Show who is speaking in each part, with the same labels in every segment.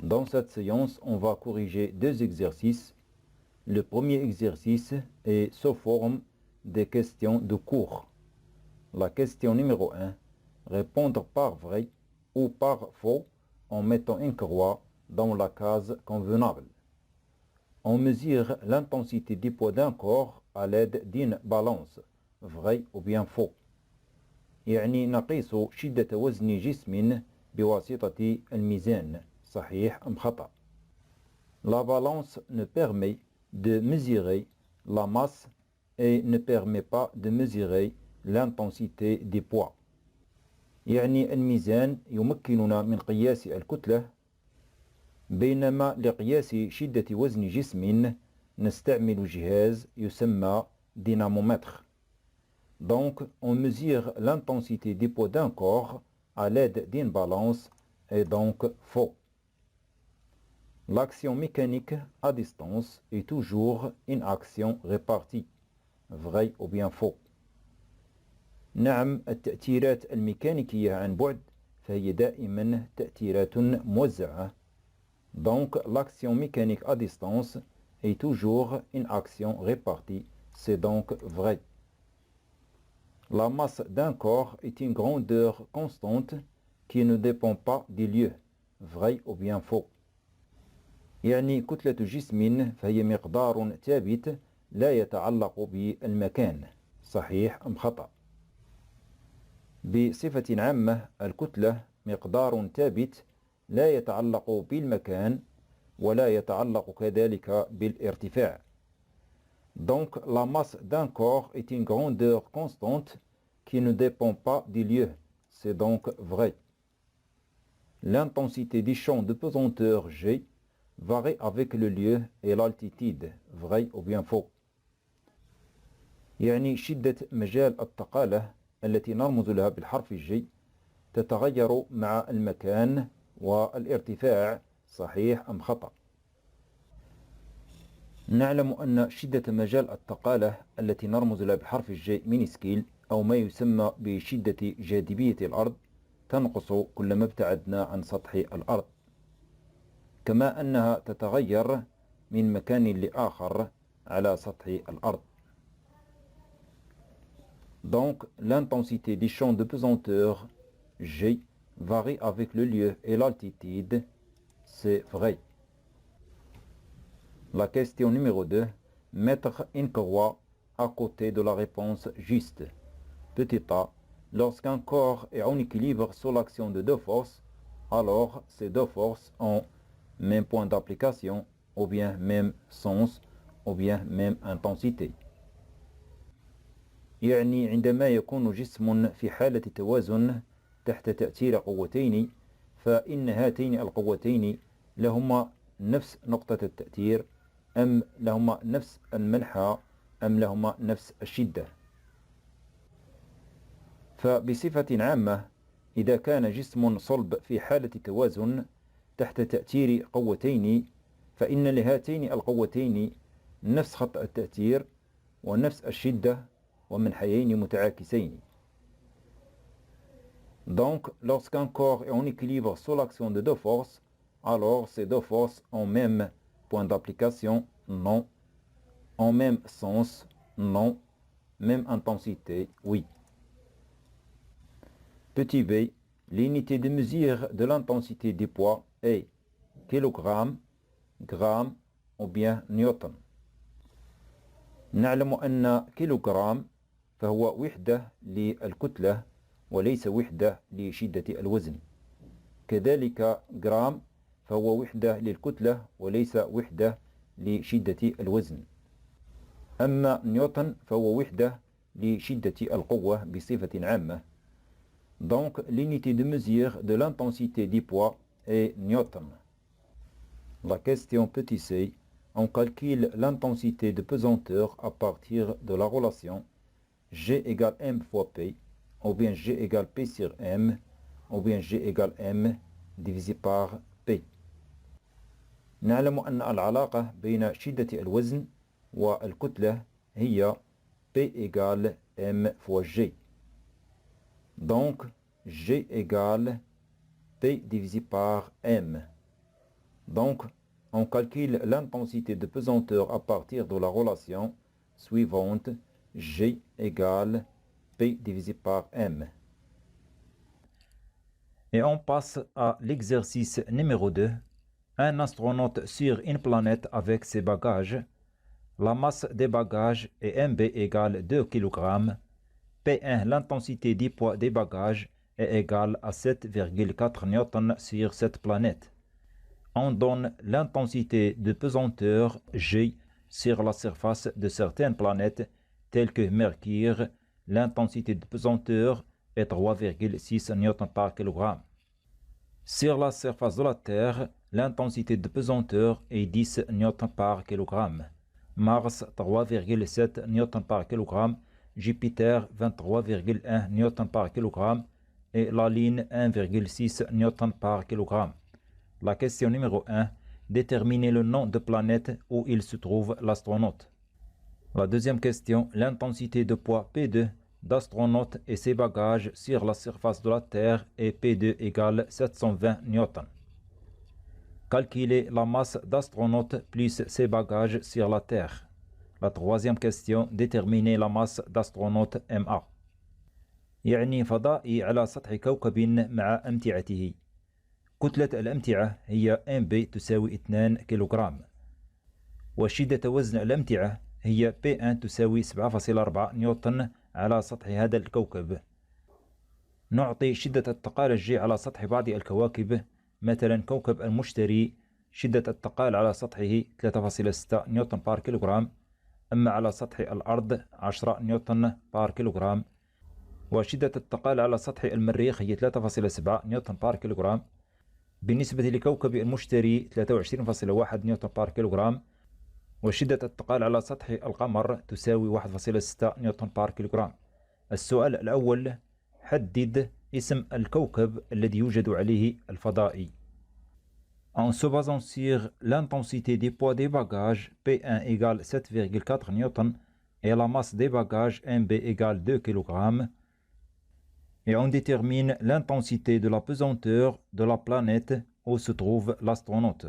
Speaker 1: Dans cette séance, on va corriger deux exercices. Le premier exercice est sous forme des questions de cours. La question numéro 1, répondre par vrai ou par faux en mettant une croix dans la case convenable. On mesure l'intensité du poids d'un corps à l'aide d'une balance, vrai ou bien faux. يعني نقيس شدة وزن جسم بواسطة الميزان، صحيح أم خطأ. La balance ne permet de mesurer la masse et ne permet pas de mesurer l'intensité du poids. يعني الميزان يمكننا من قياس الكتلة، بينما لقياس شدة وزن جسم نستعمل جهاز يسمى دينامومتر. Donc, on mesure l'intensité du poids d'un corps à l'aide d'une balance et donc faux. L'action mécanique à distance est toujours une action répartie, vrai ou bien faux. نعم، التأثيرات الميكانيكية عن بعد فهي دائما تأثيرات موزعة. Donc, l'action mécanique à distance est toujours une action répartie, c'est donc vrai. La masse d'un corps est une grandeur constante qui ne dépend pas du lieu, vrai ou bien faux. يعني كتلة جسم فهي مقدار ثابت لا يتعلق بالمكان، صحيح أم خطأ. بصفة عامة الكتلة مقدار ثابت لا يتعلق بالمكان ولا يتعلق كذلك بالارتفاع. Donc la masse d'un corps est une grandeur constante qui ne dépend pas du lieu, c'est donc vrai. L'intensité du champ de pesanteur G varie avec le lieu et l'altitude, vrai ou bien faux. يعني شدة مجال الثقالة التي نرمز لها بالحرف G تتغير مع المكان والارتفاع، صحيح أم خطأ. نعلم أن شدة مجال الثقالة التي نرمز لها بحرف الجي مينيسكيل أو ما يسمى بشدة جاذبية الأرض تنقص كلما ابتعدنا عن سطح الأرض، كما أنها تتغير من مكان لآخر على سطح الأرض. Donc, l'intensité du champ de pesanteur G varie avec le lieu et l'altitude, c'est vrai. La question numéro 2, mettre une croix à côté de la réponse juste. Petit a, lorsqu'un corps est en équilibre sous l'action de deux forces, alors ces deux forces ont même point d'application, ou bien même sens, ou bien même intensité. يعني عندما يكون جسم في حالة توازن تحت تأثير قوتين، فإن هاتين القوتين لهما نفس نقطة التأثير، أم لهما نفس المنحى، أم لهما نفس الشدة. فبصفة عامة إذا كان جسم صلب في حالة توازن تحت تأثير قوتين، فإن لهاتين القوتين نفس خط التأثير ونفس الشدة ومنحيين متعاكسين. Donc, lorsqu'un corps est en équilibre sous l'action de deux forces, alors ces deux forces ont même point d'application, non. En même sens, non. Même intensité, oui. Petit b, l'unité de mesure de l'intensité du poids est kilogramme, gramme ou bien newton. نعلم أن كيلوغرام فهو وحدة للكتلة وليس وحدة لشدة الوزن. كذلك جرام فهو وحدة للكتلة وليس وحدة لشدة الوزن. أما نيوتن فهو وحدة لشدة القوة بصفة عامة. Donc l'unité de mesure de l'intensité du poids est Newton. La question petit c, on calcule l'intensité de pesanteur à partir de la relation G égale M fois P, ou bien G égale P sur M, ou bien G égale M divisé par P. نعلم أن العلاقة بين شدة الوزن والكتلة هي P égale M fois G. Donc, G égale P divisé par M. Donc, on calcule l'intensité de pesanteur à partir de la relation suivante G égale P divisé par M. Et on passe à l'exercice numéro 2. Un astronaute sur une planète avec ses bagages. La masse des bagages est MB égale 2 kg. P1, l'intensité du poids des bagages, est égale à 7,4 N sur cette planète. On donne l'intensité de pesanteur G sur la surface de certaines planètes, telles que Mercure. L'intensité de pesanteur est 3,6 N par kg. Sur la surface de la Terre, l'intensité de pesanteur est 10 N par kg. Mars 3,7 N par kg. Jupiter 23,1 N par kg et la Lune 1,6 N par kg. La question numéro 1. Déterminer le nom de planète où il se trouve l'astronaute. La deuxième question. L'intensité de poids P2 d'astronaute et ses bagages sur la surface de la Terre est P2 égale 720 N. Calculer la masse d'astronaute plus ses bagages sur la Terre. La troisième question. Déterminer la masse d'astronaute MA. يعني فضائي على سطح كوكب مع أمتعته. كتلة الأمتعة هي MB تساوي 2 كيلوغرام. وشدة وزن الأمتعة هي P1 تساوي 7.4 نيوتن على سطح هذا الكوكب. نعطي شدة التقال G على سطح بعض الكواكب، مثلا كوكب المشتري شدة التقال على سطحه 3.6 نيوتن بار كيلوغرام، أما على سطح الأرض 10 نيوتن بار كيلوغرام. وشدة التقال على سطح المريخ هي 3.7 نيوتن بار كيلوغرام. بالنسبة لكوكب المشتري 23.1 نيوتن بار كيلوغرام. وشدة التقال على سطح القمر تساوي 1.6 نيوتن بار كيلوغرام. السؤال الأول. حدد اسم الكوكب الذي يوجد عليه الفضائي. En se basant sur l'intensité des poids des bagages, P1 égale 7,4 N et la masse des bagages MB égale 2 kg, et on détermine l'intensité de la pesanteur de la planète où se trouve l'astronaute.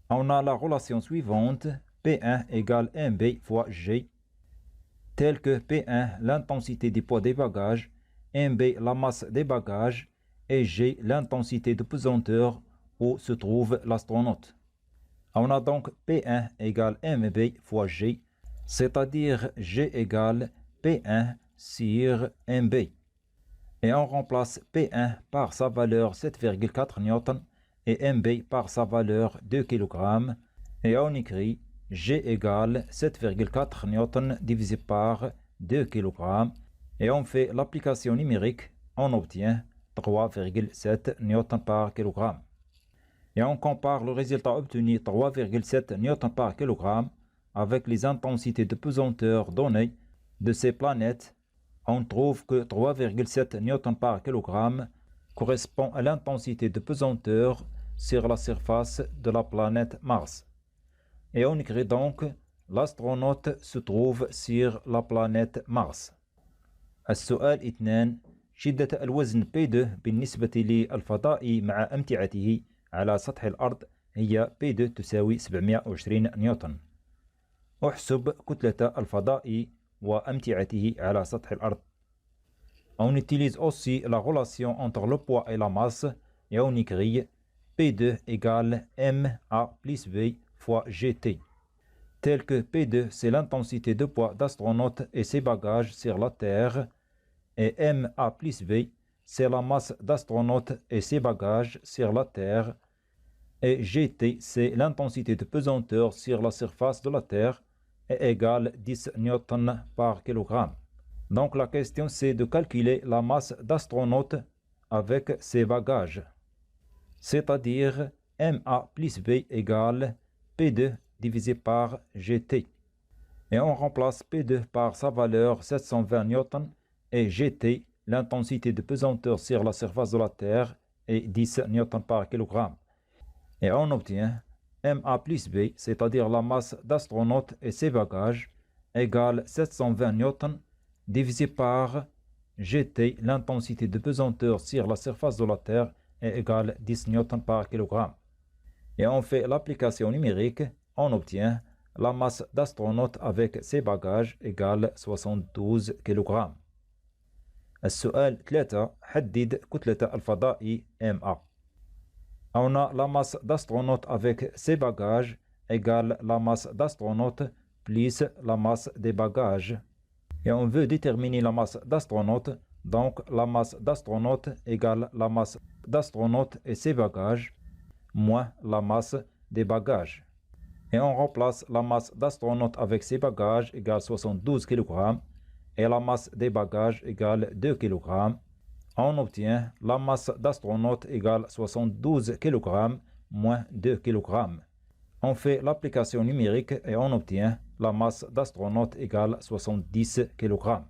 Speaker 1: On a la relation suivante, P1 égale MB fois G, telle que P1 l'intensité des poids des bagages, MB la masse des bagages et G l'intensité de pesanteur où se trouve l'astronaute. On a donc P1 égale MB fois G, c'est-à-dire G égale P1 sur MB. Et on remplace P1 par sa valeur 7,4 N et MB par sa valeur 2 kg. Et on écrit G égale 7,4 N divisé par 2 kg. Et on fait l'application numérique, on obtient 3,7 N par kg. Et on compare le résultat obtenu 3,7 N par kg avec les intensités de pesanteur données de ces planètes. On trouve que 3,7 N par kg correspond à l'intensité de pesanteur sur la surface de la planète Mars. Et on écrit donc l'astronaute se trouve sur la planète Mars. السؤال 2. شدة الوزن P2 بالنسبة للفضائي مع أمتعته على سطح الأرض هي P2 تساوي 720 نيوتن. احسب كتلة الفضائي وأمتعته على سطح الأرض. On utilise aussi la relation entre le poids et la masse et on écrit P2 égale MA plus B fois GT. Tel que P2 c'est l'intensité de poids d'astronaute et ses bagages sur la Terre et MA plus B c'est la masse d'astronaute et ses bagages sur la Terre et GT c'est l'intensité de pesanteur sur la surface de la Terre est égale 10 N par kg. Donc la question c'est de calculer la masse d'astronaute avec ses bagages. C'est-à-dire MA plus B égale P2 divisé par GT. Et on remplace P2 par sa valeur 720 N et GT, l'intensité de pesanteur sur la surface de la Terre, est 10 N par kg. Et on obtient MA plus B, c'est-à-dire la masse d'astronaute et ses bagages, égale 720 N divisé par GT, l'intensité de pesanteur sur la surface de la Terre, est égale 10 N par kg. et on fait l'application numérique, on obtient la masse d'astronaute avec ses bagages égale 72 kg. السؤال 3 حدد كتلة الفضائي MA. On a la masse d'astronaute avec ses bagages égale la masse d'astronaute plus la masse des bagages. Et on veut déterminer la masse d'astronaute, donc la masse d'astronaute égale la masse d'astronaute et ses bagages moins la masse des bagages. Et on remplace la masse d'astronaute avec ses bagages égale 72 kg et la masse des bagages égale 2 kg. On obtient la masse d'astronaute égale 72 kg moins 2 kg. On fait l'application numérique et on obtient la masse d'astronaute égale 70 kg.